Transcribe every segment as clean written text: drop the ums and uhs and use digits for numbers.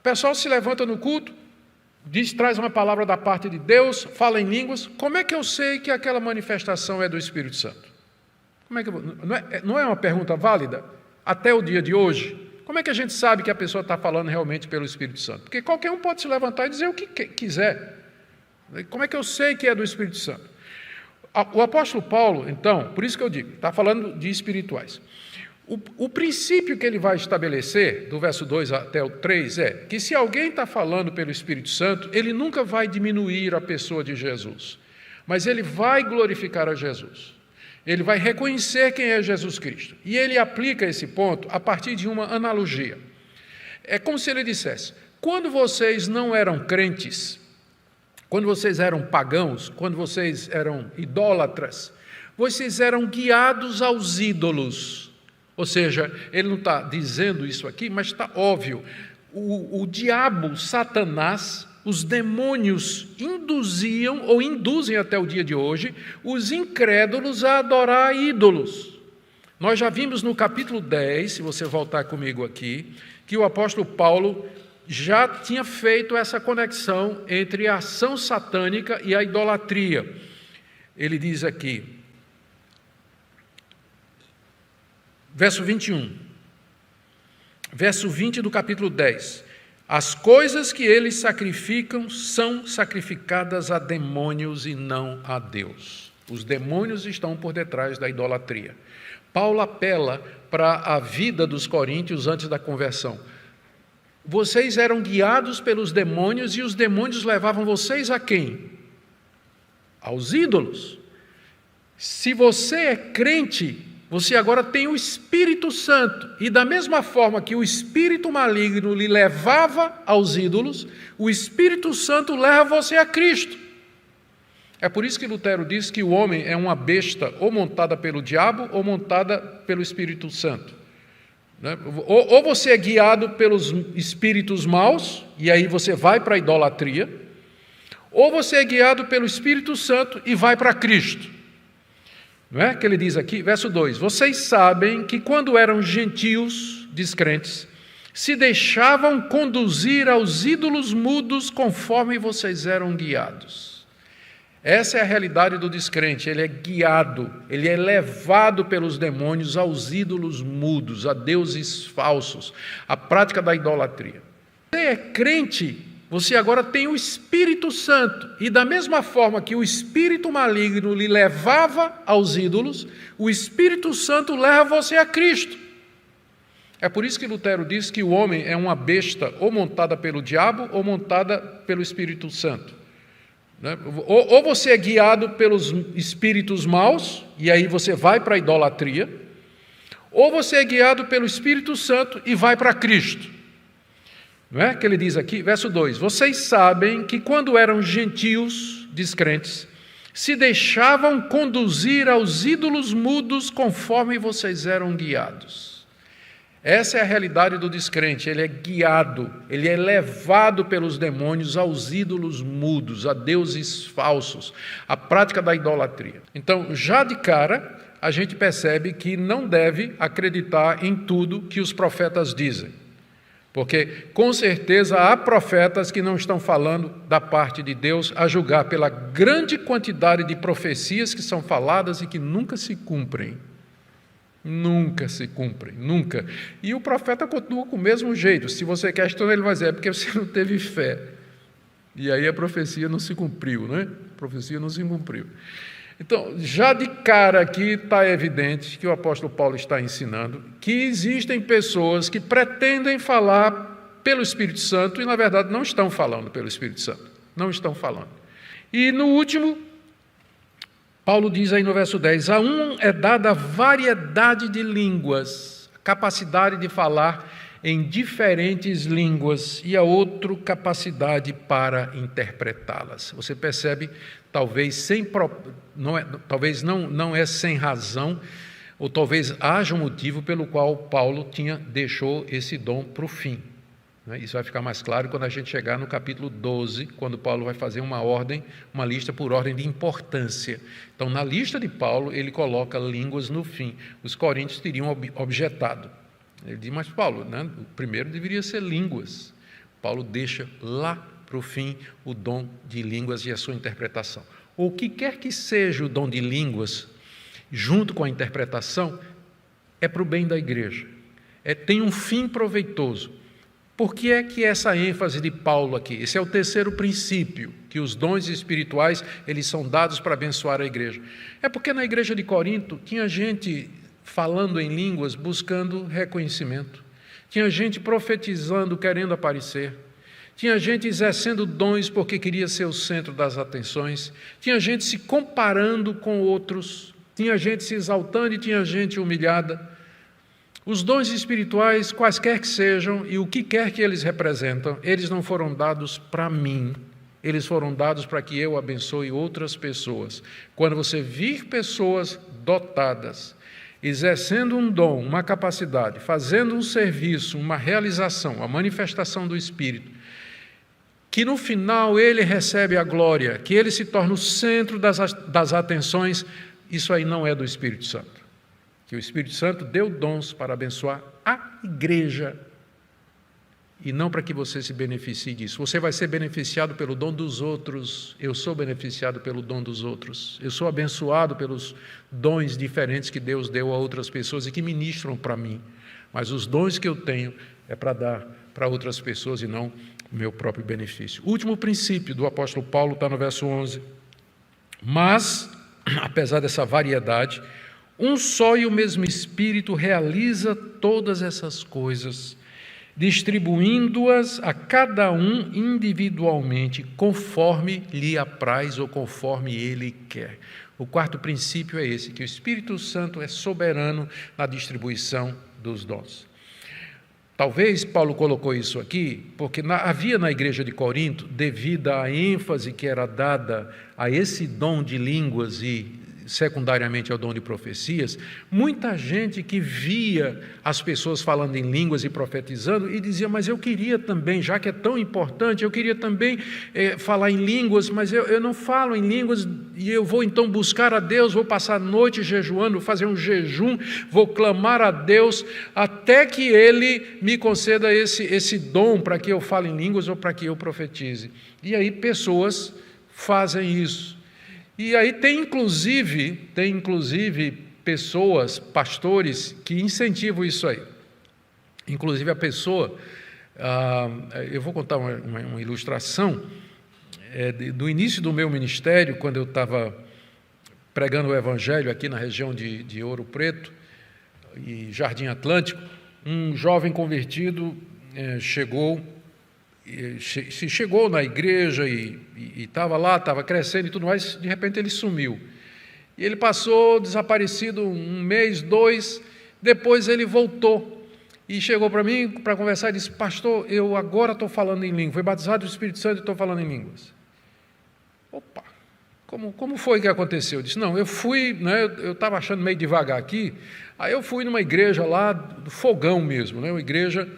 pessoal se levanta no culto, traz uma palavra da parte de Deus, fala em línguas. Como é que eu sei que aquela manifestação é do Espírito Santo? Como é que não é uma pergunta válida? Até o dia de hoje, como é que a gente sabe que a pessoa está falando realmente pelo Espírito Santo? Porque qualquer um pode se levantar e dizer o que quiser. Como é que eu sei que é do Espírito Santo? O apóstolo Paulo, então, por isso que eu digo, está falando de espirituais. O princípio que ele vai estabelecer, do verso 2 até o 3, é que se alguém está falando pelo Espírito Santo, ele nunca vai diminuir a pessoa de Jesus, mas ele vai glorificar a Jesus. Ele vai reconhecer quem é Jesus Cristo. E ele aplica esse ponto a partir de uma analogia. É como se ele dissesse: quando vocês não eram crentes, quando vocês eram pagãos, quando vocês eram idólatras, vocês eram guiados aos ídolos. Ou seja, ele não está dizendo isso aqui, mas está óbvio. O diabo, Satanás, os demônios induziam, ou induzem até o dia de hoje, os incrédulos a adorar ídolos. Nós já vimos no capítulo 10, se você voltar comigo aqui, que o apóstolo Paulo já tinha feito essa conexão entre a ação satânica e a idolatria. Ele diz aqui, verso 21, verso 20 do capítulo 10. As coisas que eles sacrificam são sacrificadas a demônios e não a Deus. Os demônios estão por detrás da idolatria. Paulo apela para a vida dos coríntios antes da conversão. Vocês eram guiados pelos demônios e os demônios levavam vocês a quem? Aos ídolos. Se você é crente, você agora tem o Espírito Santo, e da mesma forma que o espírito maligno lhe levava aos ídolos, o Espírito Santo leva você a Cristo. É por isso que Lutero diz que o homem é uma besta ou montada pelo diabo ou montada pelo Espírito Santo. Ou você é guiado pelos espíritos maus, e aí você vai para a idolatria, ou você é guiado pelo Espírito Santo e vai para Cristo. Não é que ele diz aqui, verso 2, vocês sabem que quando eram gentios, descrentes, se deixavam conduzir aos ídolos mudos conforme vocês eram guiados. Essa é a realidade do descrente, ele é guiado, ele é levado pelos demônios aos ídolos mudos, a deuses falsos, a prática da idolatria. Você é crente, você agora tem o Espírito Santo, e da mesma forma que o espírito maligno lhe levava aos ídolos, o Espírito Santo leva você a Cristo. É por isso que Lutero diz que o homem é uma besta ou montada pelo diabo ou montada pelo Espírito Santo. Ou você é guiado pelos espíritos maus, e aí você vai para a idolatria, ou você é guiado pelo Espírito Santo e vai para Cristo. Não é que ele diz aqui, verso 2, vocês sabem que quando eram gentios, descrentes, se deixavam conduzir aos ídolos mudos conforme vocês eram guiados. Essa é a realidade do descrente, ele é guiado, ele é levado pelos demônios aos ídolos mudos, a deuses falsos, a prática da idolatria. Então, já de cara, a gente percebe que não deve acreditar em tudo que os profetas dizem, porque, com certeza, há profetas que não estão falando da parte de Deus, a julgar pela grande quantidade de profecias que são faladas e que nunca se cumprem. Nunca se cumprem, nunca. E o profeta continua com o mesmo jeito. Se você questiona, ele vai dizer, é porque você não teve fé. E aí a profecia não se cumpriu, né? A profecia não se cumpriu. Então, já de cara aqui está evidente que o apóstolo Paulo está ensinando que existem pessoas que pretendem falar pelo Espírito Santo e, na verdade, não estão falando pelo Espírito Santo. Não estão falando. E, no último, Paulo diz aí no verso 10, a um é dada a variedade de línguas, a capacidade de falar em diferentes línguas, e a outro capacidade para interpretá-las. Você percebe, talvez não é sem razão, ou talvez haja um motivo pelo qual Paulo deixou esse dom para o fim. Isso vai ficar mais claro quando a gente chegar no capítulo 12, quando Paulo vai fazer uma lista por ordem de importância. Então, na lista de Paulo, ele coloca línguas no fim. Os coríntios teriam objetado. Ele diz, mas Paulo, o primeiro deveria ser línguas. Paulo deixa lá para o fim o dom de línguas e a sua interpretação. O que quer que seja o dom de línguas, junto com a interpretação, é para o bem da igreja. Tem um fim proveitoso. Por que é que essa ênfase de Paulo aqui? Esse é o terceiro princípio, que os dons espirituais eles são dados para abençoar a igreja. É porque na igreja de Corinto tinha gente falando em línguas buscando reconhecimento. Tinha gente profetizando, querendo aparecer. Tinha gente exercendo dons porque queria ser o centro das atenções. Tinha gente se comparando com outros. Tinha gente se exaltando e tinha gente humilhada. Os dons espirituais, quaisquer que sejam, e o que quer que eles representam, eles não foram dados para mim. Eles foram dados para que eu abençoe outras pessoas. Quando você vir pessoas dotadas, exercendo um dom, uma capacidade, fazendo um serviço, uma realização, a manifestação do Espírito, que no final ele recebe a glória, que ele se torna o centro das atenções, isso aí não é do Espírito Santo. Que o Espírito Santo deu dons para abençoar a igreja e não para que você se beneficie disso. Você vai ser beneficiado pelo dom dos outros, eu sou beneficiado pelo dom dos outros, eu sou abençoado pelos dons diferentes que Deus deu a outras pessoas e que ministram para mim, mas os dons que eu tenho é para dar para outras pessoas e não o meu próprio benefício. O último princípio do apóstolo Paulo está no verso 11. Mas, apesar dessa variedade, um só e o mesmo Espírito realiza todas essas coisas, distribuindo-as a cada um individualmente, conforme lhe apraz ou conforme ele quer. O quarto princípio é esse, que o Espírito Santo é soberano na distribuição dos dons. Talvez Paulo colocou isso aqui, porque havia na igreja de Corinto, devido à ênfase que era dada a esse dom de línguas e secundariamente ao dom de profecias, muita gente que via as pessoas falando em línguas e profetizando e dizia, mas eu queria também, já que é tão importante, eu queria também falar em línguas, mas eu não falo em línguas e eu vou então buscar a Deus, vou passar a noite jejuando, vou fazer um jejum, vou clamar a Deus até que Ele me conceda esse dom para que eu fale em línguas ou para que eu profetize. E aí pessoas fazem isso. E aí tem inclusive pessoas, pastores, que incentivam isso aí. Inclusive a pessoa, eu vou contar uma ilustração do início do meu ministério, quando eu estava pregando o Evangelho aqui na região de Ouro Preto e Jardim Atlântico. Um jovem convertido chegou na igreja e estava lá, estava crescendo e tudo mais, de repente ele sumiu. E ele passou desaparecido 1 mês, 2, depois ele voltou e chegou para mim para conversar e disse, pastor, eu agora estou falando em língua, fui batizado do Espírito Santo e estou falando em línguas. Opa, como foi que aconteceu? Eu disse, não, eu fui, eu estava achando meio devagar aqui, aí eu fui numa igreja lá, do fogão mesmo, uma igreja.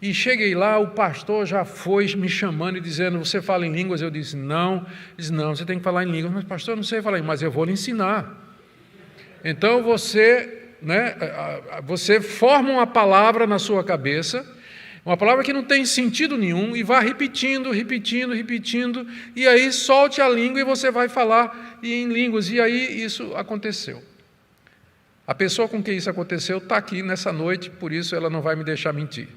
E cheguei lá, o pastor já foi me chamando e dizendo, você fala em línguas? Eu disse, não. Ele disse, não, você tem que falar em línguas. Mas pastor, eu não sei falar em línguas, mas eu vou lhe ensinar. Então você forma uma palavra na sua cabeça, uma palavra que não tem sentido nenhum, e vai repetindo, e aí solte a língua e você vai falar em línguas. E aí isso aconteceu. A pessoa com quem isso aconteceu está aqui nessa noite, por isso ela não vai me deixar mentir.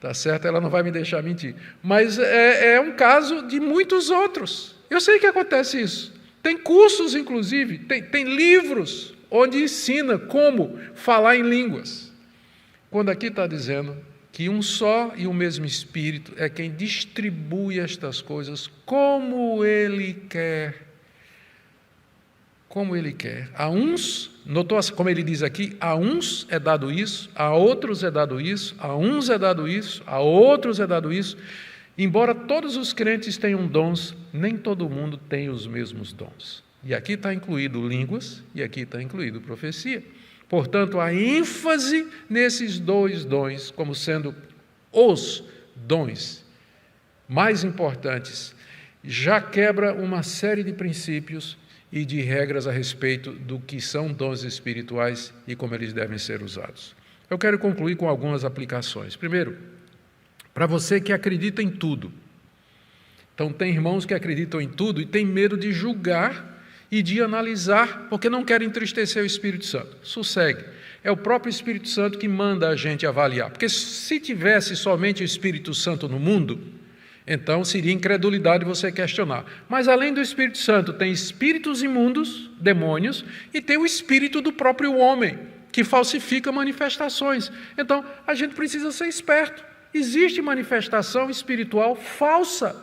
Tá certo? Ela não vai me deixar mentir. Mas é um caso de muitos outros. Eu sei que acontece isso. Tem cursos, inclusive, tem livros onde ensina como falar em línguas. Quando aqui está dizendo que um só e o mesmo Espírito é quem distribui estas coisas como Ele quer. Como Ele quer. A uns, notou como ele diz aqui, a uns é dado isso, a outros é dado isso, a uns é dado isso, a outros é dado isso. Embora todos os crentes tenham dons, nem todo mundo tem os mesmos dons. E aqui está incluído línguas e aqui está incluído profecia. Portanto, a ênfase nesses dois dons, como sendo os dons mais importantes, já quebra uma série de princípios e de regras a respeito do que são dons espirituais e como eles devem ser usados. Eu quero concluir com algumas aplicações. Primeiro, Para você que acredita em tudo. Então, tem irmãos que acreditam em tudo e têm medo de julgar e de analisar, porque não querem entristecer o Espírito Santo. Sossegue. É o próprio Espírito Santo que manda a gente avaliar. Porque se tivesse somente o Espírito Santo no mundo, então seria incredulidade você questionar. Mas além do Espírito Santo, tem espíritos imundos, demônios, e tem o espírito do próprio homem, que falsifica manifestações. Então, a gente precisa ser esperto. Existe manifestação espiritual falsa.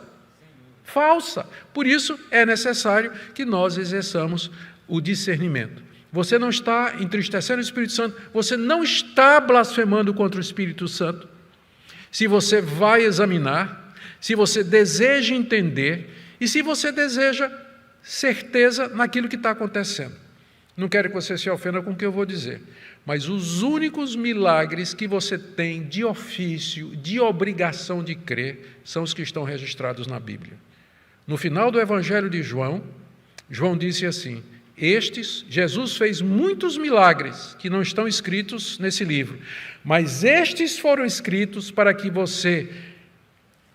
Por isso, é necessário que nós exerçamos o discernimento. Você não está entristecendo o Espírito Santo, você não está blasfemando contra o Espírito Santo. Se você vai examinar, se você deseja entender e se você deseja certeza naquilo que está acontecendo. Não quero que você se ofenda com o que eu vou dizer, mas os únicos milagres que você tem de ofício, de obrigação de crer, são os que estão registrados na Bíblia. No final do Evangelho de João, João disse assim: Jesus fez muitos milagres que não estão escritos nesse livro, mas estes foram escritos para que você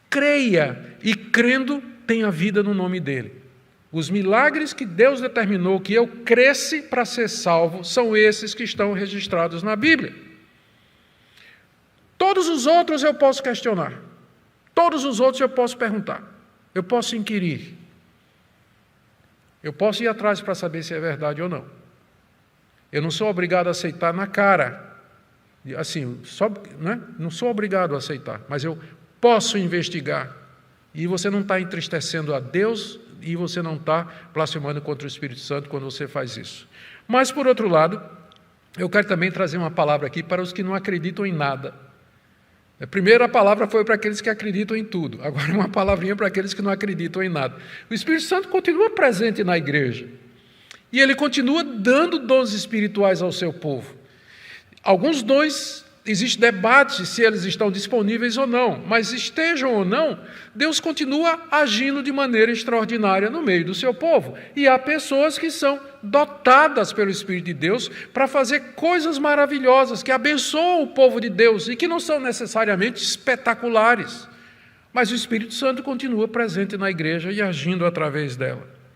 creia e, crendo, tenha vida no nome dele. Os milagres que Deus determinou que eu cresce para ser salvo são esses que estão registrados na Bíblia. Todos os outros eu posso questionar. Todos os outros eu posso perguntar. Eu posso inquirir. Eu posso ir atrás para saber se é verdade ou não. Eu não sou obrigado a aceitar na cara. Assim, não sou obrigado a aceitar, mas eu posso investigar. E você não está entristecendo a Deus e você não está blasfemando contra o Espírito Santo quando você faz isso. Mas, por outro lado, eu quero também trazer uma palavra aqui para os que não acreditam em nada. A primeira palavra foi para aqueles que acreditam em tudo. Agora uma palavrinha para aqueles que não acreditam em nada. O Espírito Santo continua presente na igreja. E ele continua dando dons espirituais ao seu povo. Alguns dons, existe debate se eles estão disponíveis ou não. Mas estejam ou não, Deus continua agindo de maneira extraordinária no meio do seu povo. E há pessoas que são dotadas pelo Espírito de Deus para fazer coisas maravilhosas, que abençoam o povo de Deus e que não são necessariamente espetaculares. Mas o Espírito Santo continua presente na igreja e agindo através dela.